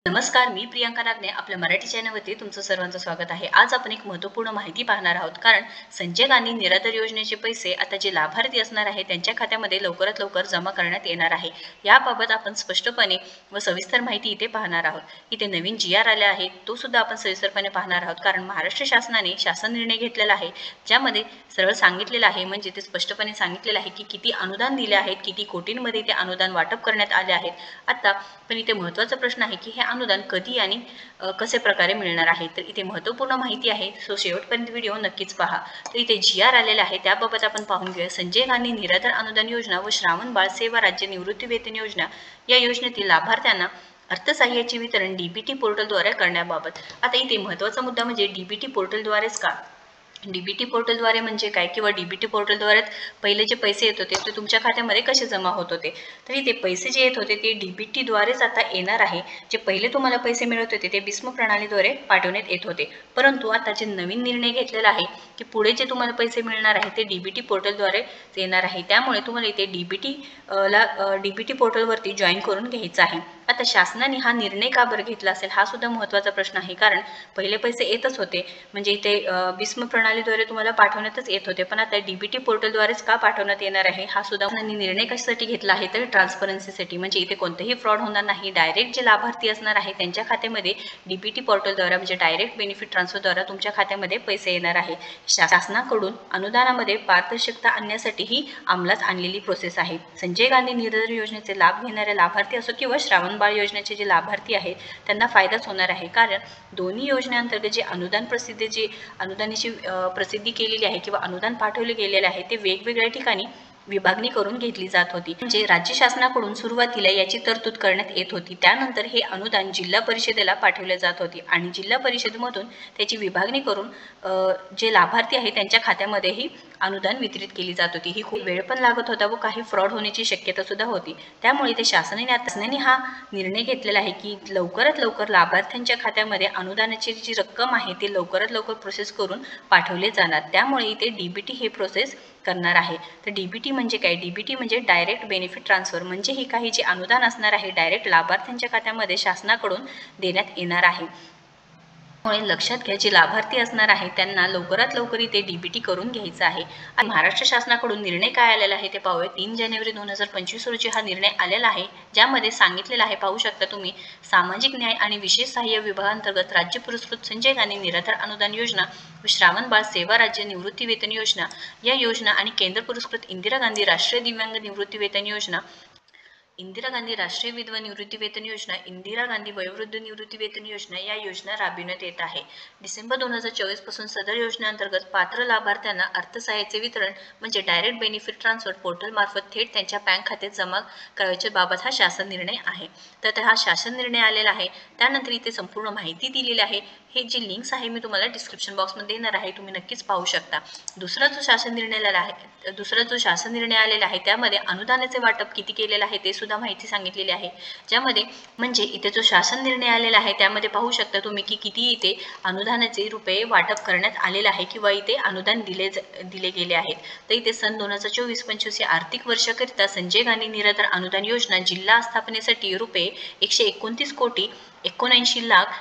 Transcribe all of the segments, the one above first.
नमस्कार, मी प्रियांका नागने आपल्या मराठी चॅनलवरती तुमचं सर्वांचं स्वागत आहे। आज आपण एक महत्त्वपूर्ण माहिती पाहणार आहोत, कारण संजय गांधी निराधार योजनेचे पैसे आता जे लाभार्थी असणार आहे त्यांच्या खात्यामध्ये लवकरात लवकर जमा करण्यात येणार आहे। याबाबत आपण स्पष्टपणे व सविस्तर माहिती इथे पाहणार आहोत। इथे नवीन GR आले आहे, तो सुद्धा आपण सविस्तरपणे पाहणार आहोत, कारण महाराष्ट्र शासनाने शासन निर्णय घेतलेला आहे, ज्यामध्ये सरळ सांगितलेलं आहे, म्हणजे ते स्पष्टपणे सांगितलेलं आहे की किती अनुदान दिले आहेत, किती कोटींमध्ये ते अनुदान वाटप करण्यात आले आहेत। आता पण इथे महत्त्वाचा प्रश्न आहे की हे अनुदान कधी आणि कसे प्रकारे मिळणार आहे। तर इथे महत्त्वपूर्ण माहिती आहे, सो शेवटपर्यंत व्हिडिओ नक्कीच पहा। तर इथे GR आलेला आहे, त्याबाबत आपण पाहून घेऊया। संजय गांधी निराधार अनुदान योजना व श्रावण बाळ सेवा राज्य निवृत्ती वेतन योजना या योजनेतील लाभार्थ्यांना अर्थसहाय्याचे वितरण DBT पोर्टलद्वारे करण्याबाबत। आता इथे महत्त्वाचा मुद्दा म्हणजे DBT पोर्टलद्वारेच का? DBT पोर्टलद्वारे म्हणजे काय, किंवा DBT पोर्टलद्वारे पहिले जे पैसे येत होते ते तुमच्या खात्यामध्ये कसे जमा होत होते। तर इथे पैसे जे येत होते ते DBT द्वारेच आता येणार आहे। जे पहिले तुम्हाला पैसे मिळत होते ते बिस्म प्रणालीद्वारे पाठवण्यात येत होते, परंतु आता जे नवीन निर्णय घेतलेला आहे की पुढे जे तुम्हाला पैसे मिळणार आहे ते DBT पोर्टलद्वारे येणार आहे। त्यामुळे तुम्हाला इथे DBT पोर्टलवरती जॉईन करून घ्यायचं आहे। आता शासनाने हा निर्णय का बरं घेतला असेल, हा सुद्धा महत्त्वाचा प्रश्न आहे, कारण पहिले पैसे येतच होते, म्हणजे इथे बिस्म प्रणालीद्वारे तुम्हाला पाठवण्यातच येत होते, पण आता DBT पोर्टलद्वारेच का पाठवण्यात येणार आहे, हा सुद्धा निर्णय कशासाठी घेतला आहे, तर ट्रान्सपरन्सीसाठी, म्हणजे इथे कोणतेही फ्रॉड होणार नाही। डायरेक्ट जे लाभार्थी असणार आहे त्यांच्या खात्यामध्ये DBT पोर्टलद्वारे म्हणजे डायरेक्ट बेनिफिट ट्रान्सफरद्वारे तुमच्या खात्यामध्ये पैसे येणार आहे। शासनाकडून अनुदानामध्ये पारदर्शकता आणण्यासाठी ही अंमलात आणलेली प्रोसेस आहे। संजय गांधी निराधार योजनेचे लाभ घेणारे लाभार्थी असो किंवा श्रावण बाळ योजनेचे जे लाभार्थी आहेत त्यांना फायदाच होणार आहे, कारण दोन्ही योजनेअंतर्गत जे अनुदानाची प्रसिद्धी केलेली आहे किंवा अनुदान पाठवले गेलेले आहे ते वेगवेगळ्या ठिकाणी विभागणी करून घेतली जात होती। म्हणजे राज्य शासनाकडून सुरुवातीला याची तरतूद करण्यात येत होती, त्यानंतर हे अनुदान जिल्हा परिषदेला पाठवले जात होते आणि जिल्हा परिषदेमधून त्याची विभागणी करून जे लाभार्थी आहे त्यांच्या खात्यामध्ये ही अनुदान वितरित केली जात होती। ही खूप वेळ पण लागत होता व काही फ्रॉड होण्याची शक्यता सुद्धा होती। त्यामुळे ते शासनाने हा निर्णय घेतलेला आहे की लवकरात लवकर लाभार्थ्यांच्या खात्यामध्ये अनुदानाची जी रक्कम आहे ती लवकरात लवकर प्रोसेस करून पाठवले जाणार। त्यामुळे इथे DBT हे प्रोसेस करणार आहे। तर DBT म्हणजे काय? DBT म्हणजे डायरेक्ट बेनिफिट ट्रान्सफर, म्हणजे ही काही जे अनुदान असणार आहे डायरेक्ट लाभार्थ्यांच्या खात्यामध्ये शासनाकडून देण्यात येणार आहे। त्यामुळे लक्षात घ्या, जे लाभार्थी असणार आहे त्यांना लवकरात लवकर इथे DBT करून घ्यायचा आहे। आणि महाराष्ट्र शासनाकडून निर्णय काय आलेला आहे ते पाहूया। 3 जानेवारी 2025 रोजी हा निर्णय आलेला आहे, ज्यामध्ये सांगितलेला आहे, पाहू शकता तुम्ही, सामाजिक न्याय आणि विशेष सहाय्य विभागांतर्गत राज्य पुरस्कृत संजय गांधी निराधार अनुदान योजना व श्रावण बाळ सेवा राज्य निवृत्ती वेतन योजना या योजना आणि केंद्र पुरस्कृत इंदिरा गांधी राष्ट्रीय दिव्यांग निवृत्ती वेतन योजना, इंदिरा गांधी राष्ट्रीय विधवा निवृत्ती वेतन योजना, इंदिरा गांधी वयोवृद्ध निवृत्ती वेतन योजना या योजना राबविण्यात येत आहे। डिसेंबर 2024 पासून सदर योजनेअंतर्गत पात्र लाभार्थ्यांना अर्थसहाय्याचे वितरण म्हणजे डायरेक्ट बेनिफिट ट्रान्सफर पोर्टल मार्फत थेट त्यांच्या बँक खात्यात जमा करायच्या बाबत हा शासन निर्णय आहे। तर हा शासन निर्णय आलेला आहे। त्यानंतर इथे संपूर्ण माहिती दिलेली आहे। हे जे लिंक्स आहे मी तुम्हाला डिस्क्रिप्शन बॉक्समध्ये देणार आहे, तुम्ही नक्कीच पाहू शकता। दुसरा जो शासन निर्णय आलेला आहे त्यामध्ये अनुदानाचे वाटप किती केलेलं आहे ते सुद्धा माहिती सांगितलेली आहे, ज्यामध्ये म्हणजे इथे जो शासन निर्णय आलेला आहे त्यामध्ये पाहू शकता तुम्ही की किती इथे अनुदानाचे रुपये वाटप करण्यात आलेले आहे किंवा इथे अनुदान दिले गेले आहेत। तर इथे सन 2024-25 या आर्थिक वर्षाकरिता संजय गांधी निराधार अनुदान योजना जिल्हा आस्थापनेसाठी रुपये 129 कोटी 79 लाख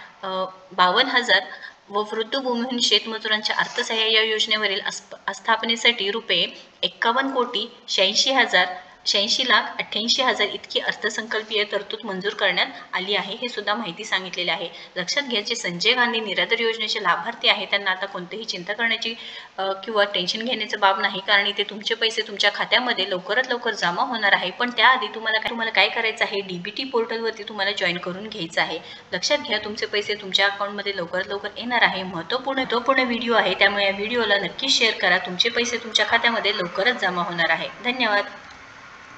52,000 व वृद्ध भूमिहीन शेतमजुरांच्या अर्थसहाय्य या योजनेवरील आस्थापनेसाठी रुपये 51 कोटी 86 लाख 88,000 इतकी अर्थसंकल्पीय तरतूद मंजूर करण्यात आली आहे। हे सुद्धा माहिती सांगितलेली आहे। लक्षात घ्या, जे संजय गांधी निराधार योजनेचे लाभार्थी आहेत त्यांना आता कोणतीही चिंता करण्याची किंवा टेन्शन घेण्याचं बाब नाही, कारण इथे तुमचे पैसे तुमच्या खात्यामध्ये लवकरात लवकर जमा होणार आहे। पण त्याआधी तुम्हाला काय करायचं आहे, DBT पोर्टलवरती तुम्हाला जॉईन करून घ्यायचं आहे। लक्षात घ्या, तुमचे पैसे तुमच्या अकाउंटमध्ये लवकरात लवकर येणार आहे। महत्त्वपूर्ण व्हिडिओ आहे, त्यामुळे या व्हिडिओला नक्की शेअर करा। तुमचे पैसे तुमच्या खात्यामध्ये लवकरच जमा होणार आहे। धन्यवाद।